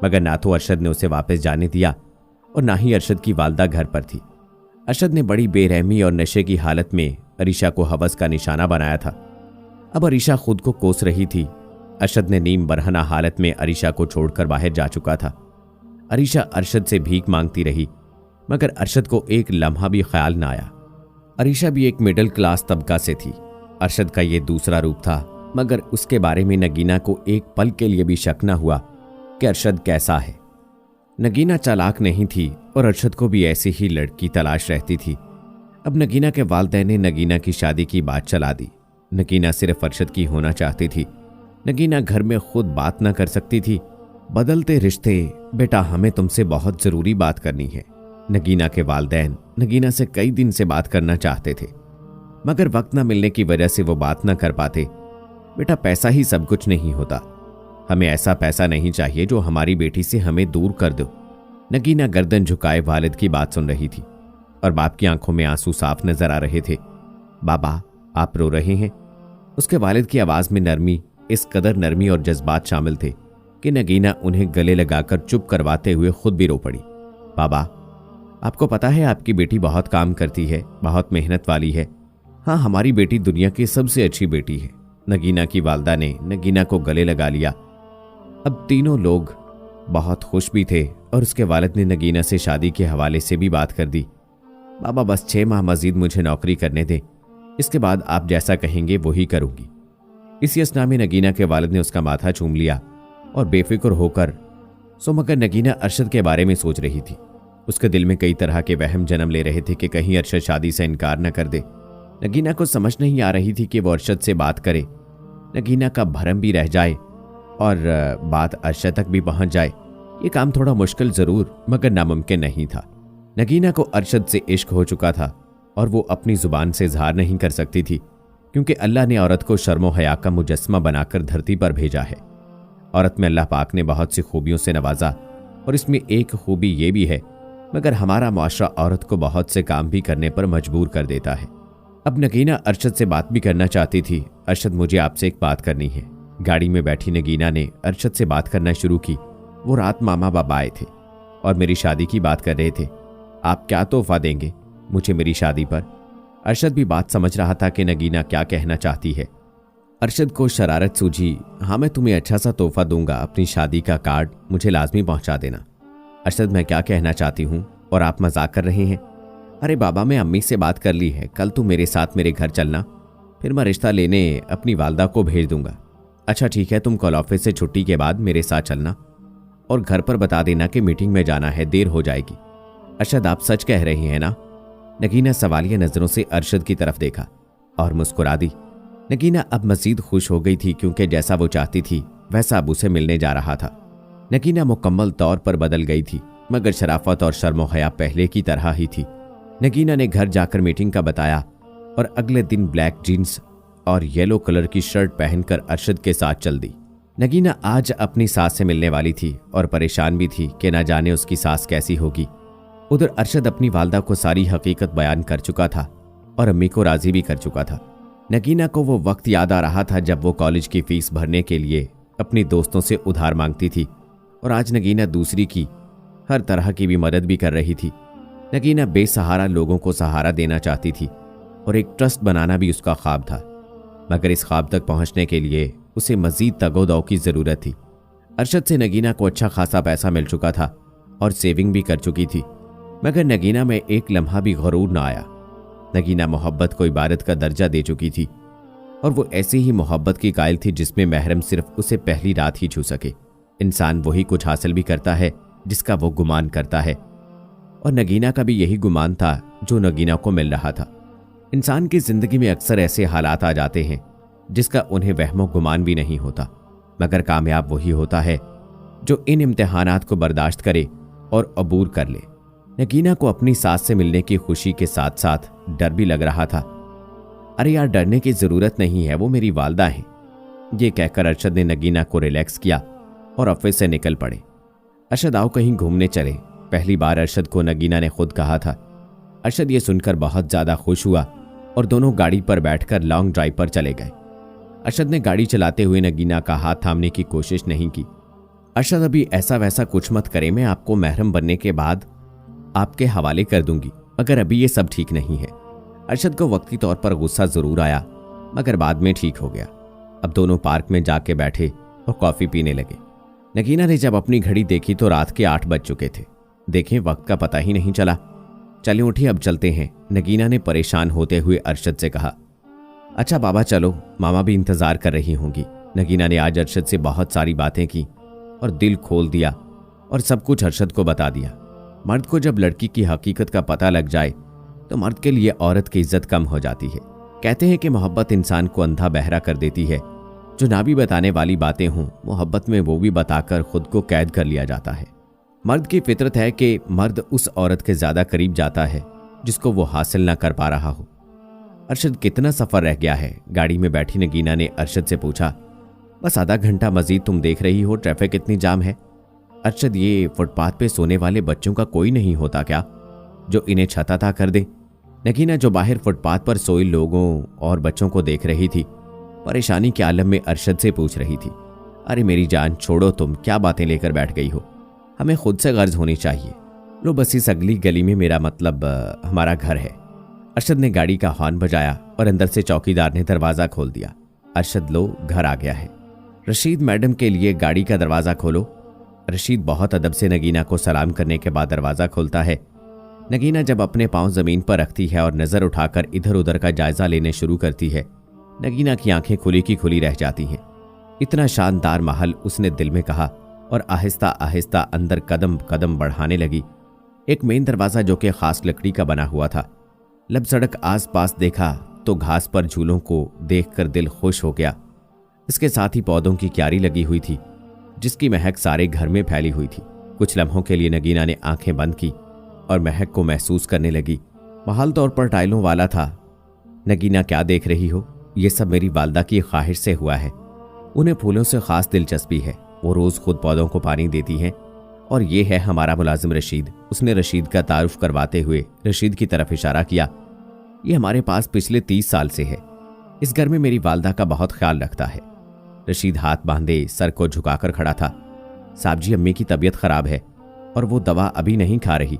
मगर ना तो अरशद ने उसे वापस जाने दिया और ना ही अरशद की वालदा घर पर थी। अरशद ने बड़ी बेरहमी और नशे की हालत में अरीशा को हवस का निशाना बनाया था। अब अरीशा खुद को कोस रही थी। अरशद ने नीम बरहना हालत में अरीशा को छोड़कर बाहर जा चुका था। अरीशा अरशद से भीख मांगती रही, मगर अरशद को एक लम्हा भी ख्याल न आया। अरीशा भी एक मिडिल क्लास तबका से थी। अरशद का ये दूसरा रूप था, मगर उसके बारे में नगीना को एक पल के लिए भी शक न हुआ कि अरशद कैसा है। नगीना चालाक नहीं थी और अरशद को भी ऐसी ही लड़की तलाश रहती थी। अब नगीना के वालिदैन ने नगीना की शादी की बात चला दी। नगीना सिर्फ अरशद की होना चाहती थी। नगीना घर में खुद बात न कर सकती थी। बदलते रिश्ते, बेटा हमें तुमसे बहुत जरूरी बात करनी है। नगीना के वालिदैन नगीना से कई दिन से बात करना चाहते थे, मगर वक्त न मिलने की वजह से वो बात न कर पाते। बेटा पैसा ही सब कुछ नहीं होता। हमें ऐसा पैसा नहीं चाहिए जो हमारी बेटी से हमें दूर कर दो। नगीना गर्दन झुकाए वालिद की बात सुन रही थी और बाप की आंखों में आंसू साफ नजर आ रहे थे। बाबा आप रो रहे हैं? उसके वालिद की आवाज में नरमी, इस कदर नरमी और जज्बात शामिल थे कि नगीना उन्हें गले लगाकर चुप करवाते हुए खुद भी रो पड़ी। बाबा आपको पता है आपकी बेटी बहुत काम करती है, बहुत मेहनत वाली है। हाँ हमारी बेटी दुनिया की सबसे अच्छी बेटी है। नगीना की वालदा ने नगीना को गले लगा लिया। अब तीनों लोग बहुत खुश भी थे और उसके वालिद ने नगीना से शादी के हवाले से भी बात कर दी। बाबा बस 6 माह मजीद मुझे नौकरी करने दें, इसके बाद आप जैसा कहेंगे वही करूंगी। इसी असना में नगीना के वालिद ने उसका माथा चूम लिया और बेफिक्र होकर मगर नगीना अरशद के बारे में सोच रही थी। उसके दिल में कई तरह के वहम जन्म ले रहे थे कि कहीं अरशद शादी से इनकार न कर दे। नगीना को समझ नहीं आ रही थी कि वो अरशद से बात करे। नगीना का भरम भी रह जाए और बात अरशद तक भी पहुंच जाए। ये काम थोड़ा मुश्किल जरूर मगर नामुमकिन नहीं था। नगीना को अरशद से इश्क हो चुका था और वो अपनी जुबान से इजहार नहीं कर सकती थी, क्योंकि अल्लाह ने औरत को शर्म व हया का मुजस्समा बनाकर धरती पर भेजा है। औरत में अल्लाह पाक ने बहुत सी खूबियों से नवाजा और इसमें एक खूबी ये भी है, मगर हमारा मुआशरा औरत को बहुत से काम भी करने पर मजबूर कर देता है। अब नगीना अरशद से बात भी करना चाहती थी। अरशद मुझे आपसे एक बात करनी है। गाड़ी में बैठी नगीना ने अरशद से बात करना शुरू की। वो रात मामा बाबा आए थे और मेरी शादी की बात कर रहे थे। आप क्या तोहफा देंगे मुझे मेरी शादी पर? अरशद भी बात समझ रहा था कि नगीना क्या कहना चाहती है। अरशद को शरारत सूझी। हाँ मैं तुम्हें अच्छा सा तोहफा दूंगा, अपनी शादी का कार्ड मुझे लाजमी पहुंचा देना। अरशद मैं क्या कहना चाहती हूँ और आप मजाक कर रहे हैं? अरे बाबा मैं अम्मी से बात कर ली है, कल तू मेरे साथ मेरे घर चलना, फिर मैं रिश्ता लेने अपनी वालदा को भेज दूंगा। अच्छा ठीक है, तुम कल ऑफिस से छुट्टी के बाद मेरे साथ चलना और घर पर बता देना कि मीटिंग में जाना है, देर हो जाएगी। अरशद आप सच कह रहे हैं ना? नगीना सवालिया नजरों से अरशद की तरफ देखा और मुस्कुरा दी। नगीना अब मजीद खुश हो गई थी, क्योंकि जैसा वो चाहती थी वैसा अब उसे मिलने जा रहा था। नगीना मुकम्मल तौर पर बदल गई थी, मगर शराफत और शर्म हया पहले की तरह ही थी। नगीना ने घर जाकर मीटिंग का बताया और अगले दिन ब्लैक जीन्स और येलो कलर की शर्ट पहनकर अरशद के साथ चल दी। नगीना आज अपनी सास से मिलने वाली थी और परेशान भी थी कि न जाने उसकी सास कैसी होगी। उधर अरशद अपनी वालदा को सारी हकीकत बयान कर चुका था और अम्मी को राजी भी कर चुका था। नगीना को वो वक्त याद आ रहा था जब वो कॉलेज की फीस भरने के लिए अपनी दोस्तों से उधार मांगती थी, और आज नगीना दूसरी की हर तरह की भी मदद भी कर रही थी। नगीना बेसहारा लोगों को सहारा देना चाहती थी और एक ट्रस्ट बनाना भी उसका ख्वाब था, मगर इस ख्वाब तक पहुंचने के लिए उसे मजीद तगोदौ की जरूरत थी। अरशद से नगीना को अच्छा खासा पैसा मिल चुका था और सेविंग भी कर चुकी थी, मगर नगीना में एक लम्हा भी गरूर न आया। नगीना मोहब्बत को इबादत का दर्जा दे चुकी थी और वो ऐसी ही मोहब्बत की कायल थी जिसमें महरम सिर्फ उसे पहली रात ही छू सके। इंसान वही कुछ हासिल भी करता है जिसका वो गुमान करता है, और नगीना का भी यही गुमान था जो नगीना को मिल रहा था। इंसान की जिंदगी में अक्सर ऐसे हालात आ जाते हैं जिसका उन्हें वहमो गुमान भी नहीं होता, मगर कामयाब वही होता है जो इन इम्तिहानात को बर्दाश्त करे और अबूर कर ले। नगीना को अपनी सास से मिलने की खुशी के साथ साथ डर भी लग रहा था। अरे यार डरने की जरूरत नहीं है, वो मेरी वालदा है। ये कहकर अरशद ने नगीना को रिलैक्स किया और ऑफिस से निकल पड़े। अरशद आओ कहीं घूमने चले, पहली बार अरशद को नगीना ने खुद कहा था। अरशद ये सुनकर बहुत ज्यादा खुश हुआ और दोनों गाड़ी पर बैठकर लॉन्ग ड्राइव पर चले गए। अरशद ने गाड़ी चलाते हुए नगीना का हाथ थामने की कोशिश नहीं की। अरशद अभी ऐसा वैसा कुछ मत करे, मैं आपको महरम बनने के बाद आपके हवाले कर दूंगी, मगर अभी ये सब ठीक नहीं है। अरशद को वक्ती तौर पर गुस्सा जरूर आया, मगर बाद में ठीक हो गया। अब दोनों पार्क में जाके बैठे और कॉफी पीने लगे। नगीना ने जब अपनी घड़ी देखी तो रात के 8 बज चुके थे। देखें, वक्त का पता ही नहीं चला। चलिए उठिए, अब चलते हैं, नगीना ने परेशान होते हुए अरशद से कहा। अच्छा बाबा चलो, मामा भी इंतजार कर रही होंगी। नगीना ने आज अरशद से बहुत सारी बातें की और दिल खोल दिया और सब कुछ अरशद को बता दिया। मर्द को जब लड़की की हकीकत का पता लग जाए तो मर्द के लिए औरत की इज्जत कम हो जाती है। कहते हैं कि मोहब्बत इंसान को अंधा बहरा कर देती है। जो ना भी बताने वाली बातें हों, मोहब्बत में वो भी बताकर खुद को कैद कर लिया जाता है। मर्द की फितरत है कि मर्द उस औरत के ज्यादा करीब जाता है जिसको वो हासिल ना कर पा रहा हो। अरशद, कितना सफर रह गया है? गाड़ी में बैठी नगीना ने अरशद से पूछा। बस आधा घंटा मजीद, तुम देख रही हो ट्रैफिक कितनी जाम है। अरशद, ये फुटपाथ पे सोने वाले बच्चों का कोई नहीं होता क्या जो इन्हें छता कर दे? नगीना जो बाहर फुटपाथ पर सोए लोगों और बच्चों को देख रही थी, परेशानी के आलम में अरशद से पूछ रही थी। अरे मेरी जान, छोड़ो, तुम क्या बातें लेकर बैठ गई हो? हमें खुद से गर्ज होनी चाहिए। लो बस इस अगली गली में, मेरा मतलब हमारा घर है। अरशद ने गाड़ी का हॉर्न बजाया और अंदर से चौकीदार ने दरवाजा खोल दिया। अरशद, लो घर आ गया है। रशीद मैडम के लिए गाड़ी का दरवाजा खोलो। रशीद बहुत अदब से नगीना को सलाम करने के बाद दरवाजा खोलता है। नगीना जब अपने पांव जमीन पर रखती है और नजर उठाकर इधर उधर का जायजा लेने शुरू करती है, नगीना की आंखें खुली की खुली रह जाती हैं। इतना शानदार महल, उसने दिल में कहा और आहिस्ता आहिस्ता अंदर कदम कदम बढ़ाने लगी। एक मेन दरवाजा जो कि खास लकड़ी का बना हुआ था। लब सड़क आस पास देखा तो घास पर झूलों को देखकर दिल खुश हो गया। इसके साथ ही पौधों की क्यारी लगी हुई थी जिसकी महक सारे घर में फैली हुई थी। कुछ लम्हों के लिए नगीना ने आंखें बंद की और महक को महसूस करने लगी। महल तौर पर टाइलों वाला था। नगीना, क्या देख रही हो? ये सब मेरी वालदा की ख्वाहिश से हुआ है। उन्हें फूलों से खास दिलचस्पी है। वो रोज खुद पौधों को पानी देती हैं। और ये है हमारा मुलाजिम रशीद। उसने रशीद का तारुफ करवाते हुए रशीद की तरफ इशारा किया। ये हमारे पास पिछले 30 साल से है। इस घर में मेरी वालदा का बहुत ख्याल रखता है। रशीद हाथ बांधे सर को झुकाकर खड़ा था। साहब जी, अम्मी की तबीयत खराब है और वो दवा अभी नहीं खा रही।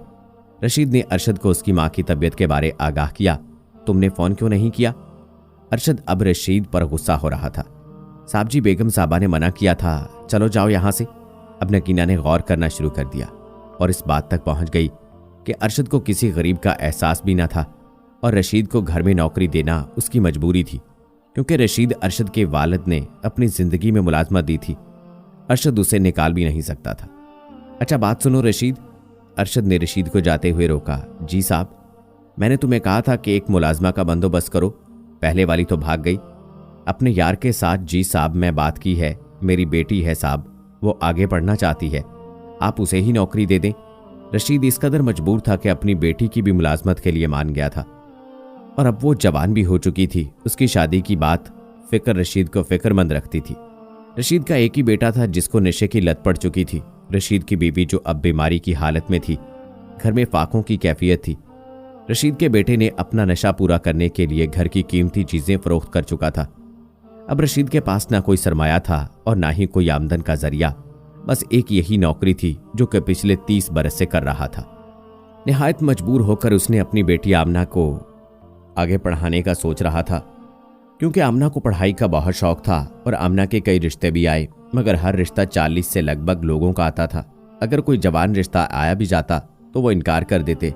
रशीद ने अरशद को उसकी माँ की तबीयत के बारे आगाह किया। तुमने फोन क्यों नहीं किया? अरशद अब रशीद पर गुस्सा हो रहा था। साहब जी, बेगम साहबा ने मना किया था, चलो जाओ यहां से। अब नगीना ने गौर करना शुरू कर दिया और इस बात तक पहुंच गई कि अरशद को किसी गरीब का एहसास भी न था और रशीद को घर में नौकरी देना उसकी मजबूरी थी, क्योंकि रशीद अरशद के वालिद ने अपनी जिंदगी में मुलाजमत दी थी। अरशद उसे निकाल भी नहीं सकता था। अच्छा बात सुनो रशीद। अरशद ने रशीद को जाते हुए रोका। जी साहब, मैंने तुम्हें कहा था कि एक मुलाजमा का बंदोबस्त करो। पहले वाली तो भाग गई। अपने यार के साथ जी साहब मैं बात की है। मेरी बेटी है साहब, वो आगे पढ़ना चाहती है, आप उसे ही नौकरी दे दें। रशीद इस कदर मजबूर था कि अपनी बेटी की भी मुलाजमत के लिए मान गया था और अब वो जवान भी हो चुकी थी। उसकी शादी की बात फिक्र रशीद को फिक्रमंद रखती थी। रशीद का एक ही बेटा था जिसको नशे की लत पड़ चुकी थी। रशीद की बीवी जो अब बीमारी की हालत में थी। घर में फाकों की कैफियत थी। रशीद के बेटे ने अपना नशा पूरा करने के लिए घर की कीमती चीजें फरोख्त कर चुका था। अब रशीद के पास ना कोई सरमाया था और ना ही कोई आमदन का जरिया। बस एक यही नौकरी थी जो कि पिछले 30 बरस से कर रहा था। निहायत मजबूर होकर उसने अपनी बेटी आमना को आगे पढ़ाने का सोच रहा था, क्योंकि आमना को पढ़ाई का बहुत शौक था और आमना के कई रिश्ते भी आए, मगर हर रिश्ता 40 से लगभग लोगों का आता था। अगर कोई जवान रिश्ता आया भी जाता तो वो इनकार कर देते।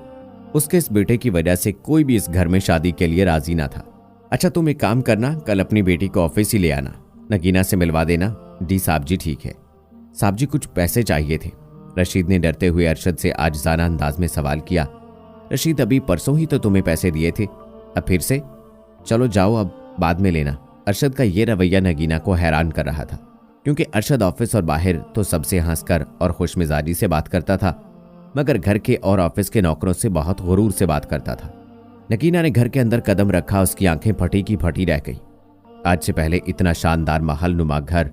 उसके इस बेटे की वजह से कोई भी इस घर में शादी के लिए राजी ना था। अच्छा तुम एक काम करना, कल अपनी बेटी को ऑफिस ही ले आना, नगीना से मिलवा देना। डी साहब जी ठीक है। साहब जी कुछ पैसे चाहिए थे। रशीद ने डरते हुए अरशद से आजिज़ाना अंदाज में सवाल किया। रशीद अभी परसों ही तो तुम्हें पैसे दिए थे, अब फिर से? चलो जाओ, अब बाद में लेना। अरशद का ये रवैया नगीना को हैरान कर रहा था, क्योंकि अरशद ऑफिस और बाहर तो सबसे हंसकर और खुशमिजाजी से बात करता था, मगर घर के और ऑफिस के नौकरों से बहुत गुरूर से बात करता था। नगीना ने घर के अंदर कदम रखा, उसकी आंखें फटी की फटी रह गई। आज से पहले इतना शानदार महल नुमा घर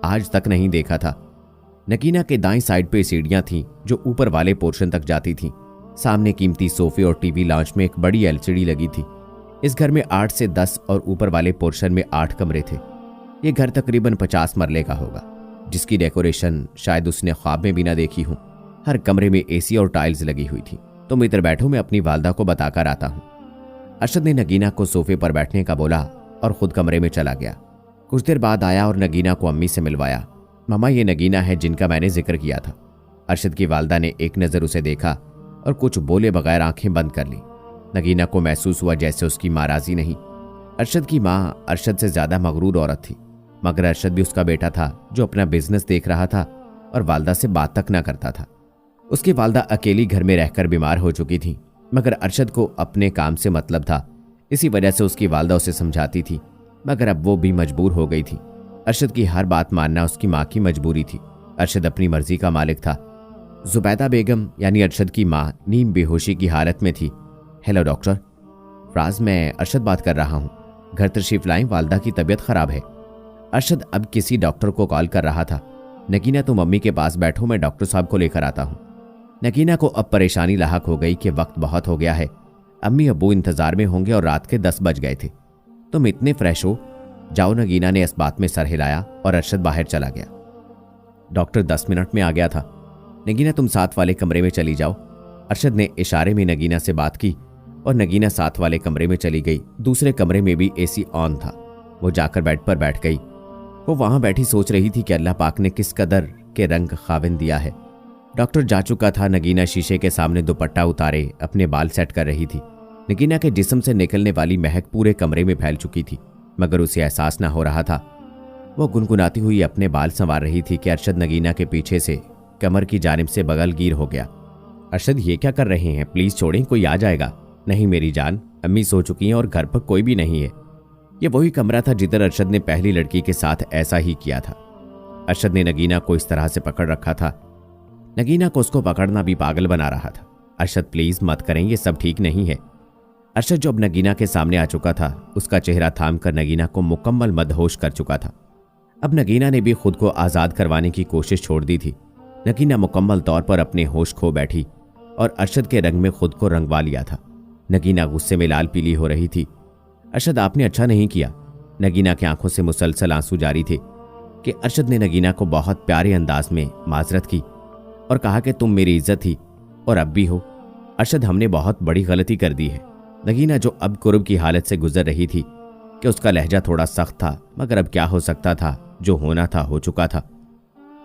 आज तक नहीं देखा था। नगीना के दाईं साइड पे सीढ़ियां थीं जो ऊपर वाले पोर्शन तक जाती थीं। सामने कीमती सोफे और टीवी लाउंज में एक बड़ी एलसीडी लगी थी। इस घर में 8 से 10 और ऊपर वाले पोर्शन में 8 कमरे थे। ये घर तकरीबन 50 मरले का होगा। जिसकी डेकोरेशन शायद उसने ख्वाब में भी ना देखी हूं। हर कमरे में एसी और टाइल्स लगी हुई थी। तुम इधर बैठो, मैं अपनी वालदा को बताकर आता हूं। अरशद ने नगीना को सोफे पर बैठने का बोला और खुद कमरे में चला गया। कुछ देर बाद आया और नगीना को अम्मी से मिलवाया। मामा, ये नगीना है जिनका मैंने जिक्र किया था। अरशद की वालदा ने एक नज़र उसे देखा और कुछ बोले बगैर आंखें बंद कर ली। नगीना को महसूस हुआ जैसे उसकी माँ राजी नहीं। अरशद की माँ अरशद से ज्यादा मगरूर औरत थी, मगर अरशद भी उसका बेटा था जो अपना बिजनेस देख रहा था और वालदा से बात तक ना करता था। उसकी वालदा अकेली घर में रहकर बीमार हो चुकी थी, मगर अरशद को अपने काम से मतलब था। इसी वजह से उसकी वालदा उसे समझाती थी, मगर अब वो भी मजबूर हो गई थी। अरशद की हर बात मानना उसकी माँ की मजबूरी थी। अरशद अपनी मर्जी का मालिक था। जुबैदा बेगम यानी अरशद की माँ नीम बेहोशी की हालत में थी। Hello doctor. राज, मैं अरशद बात कर रहा हूँ। घर तशरीफ लाएं, वालदा की तबीयत खराब है। अरशद अब किसी डॉक्टर को कॉल कर रहा था। नगीना, तुम मम्मी के पास बैठो, मैं डॉक्टर साहब को लेकर आता हूँ। नगीना को अब परेशानी लाहक हो गई कि वक्त बहुत हो गया है। अम्मी अब्बू इंतजार में होंगे और रात के 10 बज गए थे। तुम इतने फ्रेश हो, जाओ। नगीना ने इस बात में सर हिलाया और अरशद बाहर चला गया। डॉक्टर 10 मिनट में आ गया था। नगीना, तुम साथ वाले कमरे में चली जाओ। अरशद ने इशारे में नगीना से बात की और नगीना साथ वाले कमरे में चली गई। दूसरे कमरे में भी एसी ऑन था। वो जाकर बेड पर बैठ गई। वो वहां बैठी सोच रही थी कि अल्लाह पाक ने किस कदर के रंग खाविन दिया है। डॉक्टर जा चुका था। नगीना शीशे के सामने दुपट्टा उतारे अपने बाल सेट कर रही थी। नगीना के जिस्म से निकलने वाली महक पूरे कमरे में फैल चुकी थी, मगर उसे एहसास ना हो रहा था। वो गुनगुनाती हुई अपने बाल संवार रही थी कि अरशद नगीना के पीछे से कमर की जानिब से बगलगीर हो गया। अरशद, ये क्या कर रहे हैं? प्लीज छोड़ें, कोई आ जाएगा। नहीं मेरी जान, अम्मी सो चुकी हैं और घर पर कोई भी नहीं है। ये वही कमरा था जिधर अरशद ने पहली लड़की के साथ ऐसा ही किया था। अरशद ने नगीना को इस तरह से पकड़ रखा था। नगीना को उसको पकड़ना भी पागल बना रहा था। अरशद, प्लीज मत करें, ये सब ठीक नहीं है। अरशद जो अब नगीना के सामने आ चुका था, उसका चेहरा थाम कर नगीना को मुकम्मल मदहोश कर चुका था। अब नगीना ने भी खुद को आज़ाद करवाने की कोशिश छोड़ दी थी। नगीना मुकम्मल तौर पर अपने होश खो बैठी और अरशद के रंग में खुद को रंगवा लिया था। नगीना गुस्से में लाल पीली हो रही थी। अरशद, आपने अच्छा नहीं किया। नगीना की आंखों से मुसलसल आंसू जारी थे कि अरशद ने नगीना को बहुत प्यारे अंदाज में माजरत की और कहा कि तुम मेरी इज्जत थी और अब भी हो। अरशद, हमने बहुत बड़ी गलती कर दी है। नगीना जो अब कुर्ब की हालत से गुजर रही थी कि उसका लहजा थोड़ा सख्त था, मगर अब क्या हो सकता था, जो होना था हो चुका था।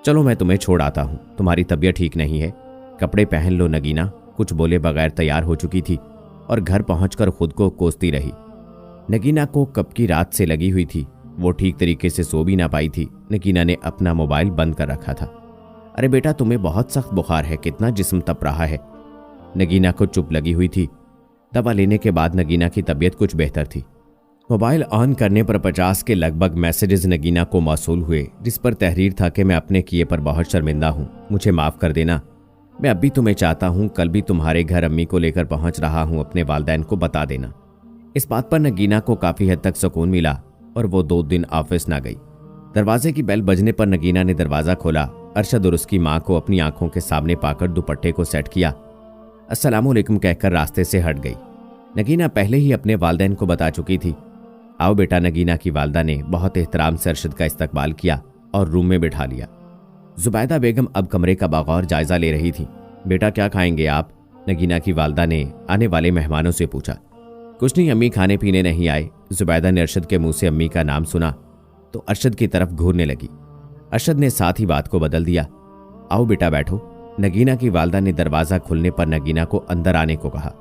चलो मैं तुम्हें छोड़ आता हूँ, तुम्हारी तबीयत ठीक नहीं है, कपड़े पहन लो। नगीना कुछ बोले बगैर तैयार हो चुकी थी और घर पहुंचकर खुद को कोसती रही। नगीना को कब की रात से लगी हुई थी, वो ठीक तरीके से सो भी ना पाई थी। नगीना ने अपना मोबाइल बंद कर रखा था। अरे बेटा, तुम्हें बहुत सख्त बुखार है, कितना जिस्म तप रहा है। नगीना को चुप लगी हुई थी। दवा लेने के बाद नगीना की तबीयत कुछ बेहतर थी। मोबाइल ऑन करने पर 50 के लगभग मैसेजेस नगीना को मौसूल हुए, जिस पर तहरीर था कि मैं अपने किए पर बहुत शर्मिंदा हूँ, मुझे माफ़ कर देना। मैं अब भी तुम्हें चाहता हूँ, कल भी तुम्हारे घर अम्मी को लेकर पहुँच रहा हूँ, अपने वालिदैन को बता देना। इस बात पर नगीना को काफ़ी हद तक सुकून मिला और वो 2 दिन ऑफिस ना गई। दरवाजे की बेल बजने पर नगीना ने दरवाज़ा खोला। अरशद और उसकी माँ को अपनी आंखों के सामने पाकर दुपट्टे को सेट किया। अस्सलामुअलैकुम कहकर रास्ते से हट गई। नगीना पहले ही अपने वालिदैन को बता चुकी थी। आओ बेटा। नगीना की वालदा ने बहुत एहतराम से अरशद का इस्तकबाल किया और रूम में बिठा लिया। जुबैदा बेगम अब कमरे का बगौर जायजा ले रही थी। बेटा, क्या खाएंगे आप? नगीना की वालदा ने आने वाले मेहमानों से पूछा। कुछ नहीं अम्मी, खाने पीने नहीं आए। जुबैदा ने अरशद के मुंह से अम्मी का नाम सुना तो अरशद की तरफ घूरने लगी। अरशद ने साथ ही बात को बदल दिया। आओ बेटा बैठो। नगीना की वालदा ने दरवाज़ा खुलने पर नगीना को अंदर आने को कहा।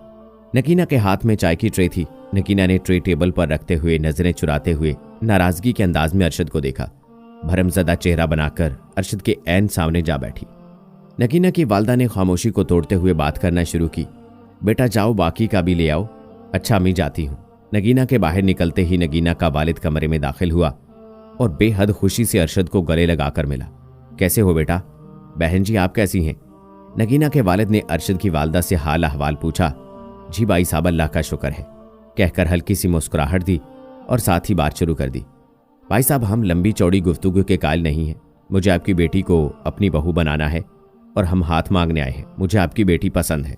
नगीना के हाथ में चाय की ट्रे थी। नगीना ने ट्रे टेबल पर रखते हुए नजरें चुराते हुए नाराजगी के अंदाज में अरशद को देखा। भरमज़दा चेहरा बनाकर अरशद के ऐन सामने जा बैठी। नगीना की वालदा ने खामोशी को तोड़ते हुए बात करना शुरू की। बेटा जाओ, बाकी का भी ले आओ। अच्छा अम्मी, जाती हूँ। नगीना के बाहर निकलते ही नगीना का वालिद कमरे में दाखिल हुआ और बेहद खुशी से अरशद को गले लगाकर मिला। कैसे हो बेटा? बहन जी आप कैसी हैं? नगीना के वालिद ने अरशद की वालदा से हाल अहवाल पूछा। जी भाई साहब, अल्लाह का शुक्र है, कहकर हल्की सी मुस्कुराहट दी और साथ ही बात शुरू कर दी। भाई साहब, हम लंबी चौड़ी गुफ्तगू के कायल नहीं हैं। मुझे आपकी बेटी को अपनी बहू बनाना है और हम हाथ मांगने आए हैं। मुझे आपकी बेटी पसंद है।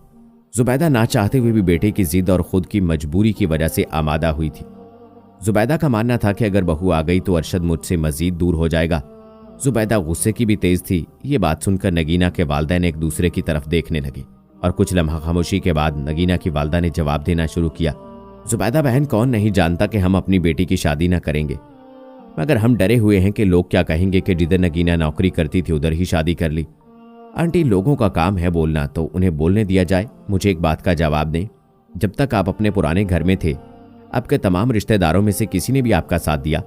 जुबैदा ना चाहते हुए भी बेटे की जिद और खुद की मजबूरी की वजह से आमादा हुई थी। जुबैदा का मानना था कि अगर बहू आ गई तो अरशद मुझसे मजीद दूर हो जाएगा जुबैदा गुस्से की भी तेज थी। ये बात सुनकर नगीना के वालिदैन एक दूसरे की तरफ देखने लगे और कुछ लम्हा खामोशी के बाद नगीना की वालिदा ने जवाब देना शुरू किया। जुबैदा बहन, कौन नहीं जानता कि हम अपनी बेटी की शादी ना करेंगे, मगर हम डरे हुए हैं कि लोग क्या कहेंगे कि जिधर नगीना नौकरी करती थी उधर ही शादी कर ली। आंटी, लोगों का काम है बोलना, तो उन्हें बोलने दिया जाए। मुझे एक बात का जवाब दें, जब तक आप अपने पुराने घर में थे आपके तमाम रिश्तेदारों में से किसी ने भी आपका साथ दिया?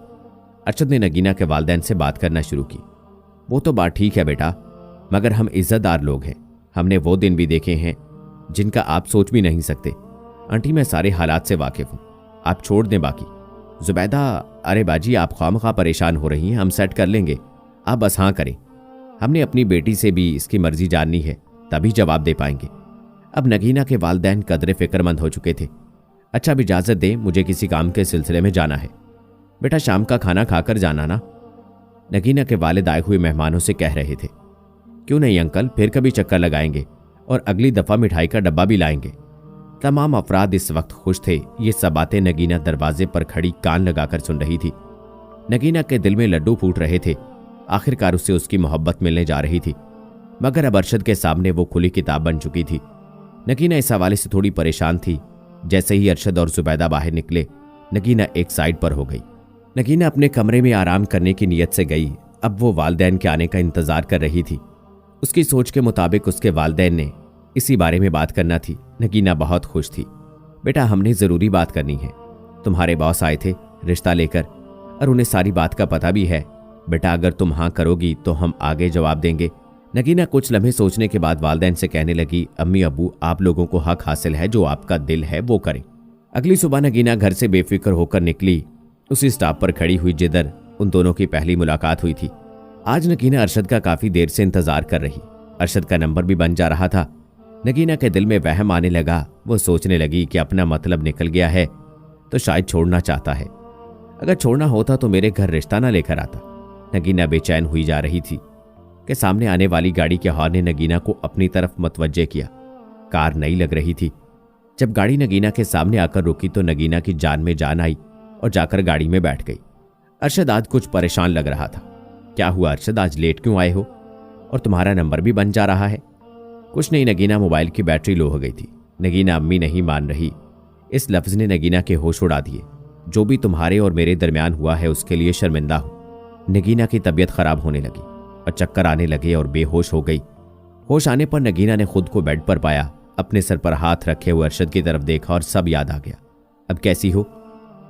अरशद ने नगीना के वालिदैन से बात करना शुरू की। वो तो बात ठीक है बेटा, मगर हम इज्जतदार लोग हैं। हमने वो दिन भी देखे हैं जिनका आप सोच भी नहीं सकते। आंटी, मैं सारे हालात से वाकिफ हूँ, आप छोड़ दें बाकी। जुबैदा, अरे बाजी, आप खामखा परेशान हो रही हैं, हम सेट कर लेंगे, आप बस हाँ करें। हमने अपनी बेटी से भी इसकी मर्जी जाननी है, तभी जवाब दे पाएंगे। अब नगीना के वालिदैन कदरे फिक्रमंद हो चुके थे। अच्छा, अब इजाज़त दें, मुझे किसी काम के सिलसिले में जाना है। बेटा, शाम का खाना खाकर जाना ना, नगीना के वालिद आए हुए मेहमानों से कह रहे थे। क्यों नहीं अंकल, फिर कभी चक्कर लगाएंगे और अगली दफ़ा मिठाई का डब्बा भी लाएंगे। तमाम अफराद इस वक्त खुश थे। ये सब बातें नगीना दरवाजे पर खड़ी कान लगाकर सुन रही थी। नगीना के दिल में लड्डू फूट रहे थे। आखिरकार उसे उसकी मोहब्बत मिलने जा रही थी, मगर अब अरशद के सामने वो खुली किताब बन चुकी थी। नगीना इस हवाले से थोड़ी परेशान थी। जैसे ही अरशद और जुबैदा बाहर निकले, नगीना एक साइड पर हो गई। नगीना अपने कमरे में आराम करने की नीयत से गई। अब वो वालिदैन के आने का इंतजार कर रही थी। उसकी सोच के मुताबिक उसके वालिदैन ने इसी बारे में बात करना थी। नगीना बहुत खुश थी। बेटा, हमने ज़रूरी बात करनी है। तुम्हारे बॉस आए थे रिश्ता लेकर और उन्हें सारी बात का पता भी है। बेटा, अगर तुम हाँ करोगी तो हम आगे जवाब देंगे। नगीना कुछ लम्हे सोचने के बाद वालिदैन से कहने लगी, अम्मी अब्बू, आप लोगों को हक हासिल है, जो आपका दिल है वो करें। अगली सुबह नगीना घर से बेफिक्र होकर निकली, उसी स्टॉप पर खड़ी हुई जिधर उन दोनों की पहली मुलाकात हुई थी। आज नगीना अरशद का काफ़ी देर से इंतजार कर रही। अरशद का नंबर भी बन जा रहा था। नगीना के दिल में वहम आने लगा। वो सोचने लगी कि अपना मतलब निकल गया है तो शायद छोड़ना चाहता है। अगर छोड़ना होता तो मेरे घर रिश्ता ना लेकर आता। नगीना बेचैन हुई जा रही थी कि सामने आने वाली गाड़ी के हॉर्न ने नगीना को अपनी तरफ मतवज्जे किया। कार नई लग रही थी। जब गाड़ी नगीना के सामने आकर रुकी तो नगीना की जान में जान आई और जाकर गाड़ी में बैठ गई। अरशद आज कुछ परेशान लग रहा था। क्या हुआ अरशद, आज लेट क्यों आए हो? और तुम्हारा नंबर भी बन जा रहा है। कुछ नहीं नगीना, मोबाइल की बैटरी लो हो गई थी। नगीना, अम्मी नहीं मान रही। इस लफ्ज़ ने नगीना के होश उड़ा दिए। जो भी तुम्हारे और मेरे दरमियान हुआ है उसके लिए शर्मिंदा हूं। नगीना की तबीयत खराब होने लगी और चक्कर आने लगे और बेहोश हो गई। होश आने पर नगीना ने खुद को बेड पर पाया। अपने सर पर हाथ रखे हुए अरशद की तरफ देखा और सब याद आ गया। अब कैसी हो?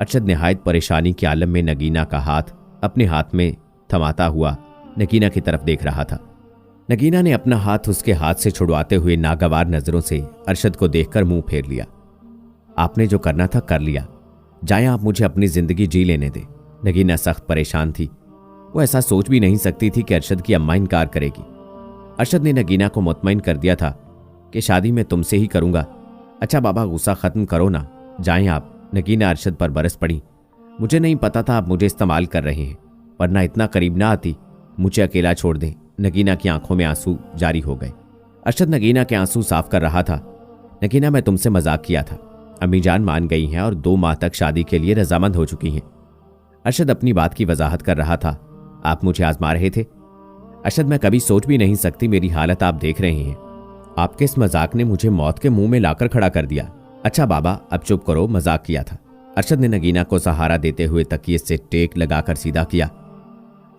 अरशद निहायत परेशानी के आलम में नगीना का हाथ अपने हाथ में थमाता हुआ नगीना की तरफ देख रहा था। नगीना ने अपना हाथ उसके हाथ से छुड़वाते हुए नागवार नजरों से अरशद को देखकर मुंह फेर लिया। आपने जो करना था कर लिया, जाएं आप, मुझे अपनी जिंदगी जी लेने दें। नगीना सख्त परेशान थी। वो ऐसा सोच भी नहीं सकती थी कि अरशद की अम्मा इनकार करेगी। अरशद ने नगीना को मुतमईन कर दिया था कि शादी मैं तुमसे ही करूंगा। अच्छा बाबा, गुस्सा खत्म करो ना, जाएं आप। नगीना अरशद पर बरस पड़ी। मुझे नहीं पता था आप मुझे इस्तेमाल कर रहे हैं, वरना इतना करीब ना आती। मुझे अकेला छोड़ दें। नगीना की आंखों में आंसू जारी हो गए। अरशद नगीना के आंसू साफ कर रहा था। नगीना, मैं तुमसे मजाक किया था। अम्मी जान मान गई हैं और 2 माह तक शादी के लिए रजामंद हो चुकी हैं। अरशद अपनी बात की वजाहत कर रहा था। आप मुझे आजमा रहे थे? अरशद, मैं कभी सोच भी नहीं सकती मेरी हालत आप देख रहे हैं। आपके इस मजाक ने मुझे मौत के मुंह में लाकर खड़ा कर दिया। अच्छा बाबा, अब चुप करो, मजाक किया था। अरशद ने नगीना को सहारा देते हुए तकिए से टेक लगाकर सीधा किया।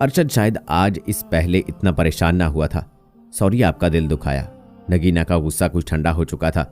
अरशद शायद आज इस पहले इतना परेशान ना हुआ था। सॉरी, आपका दिल दुखाया। नगीना का गुस्सा कुछ ठंडा हो चुका था।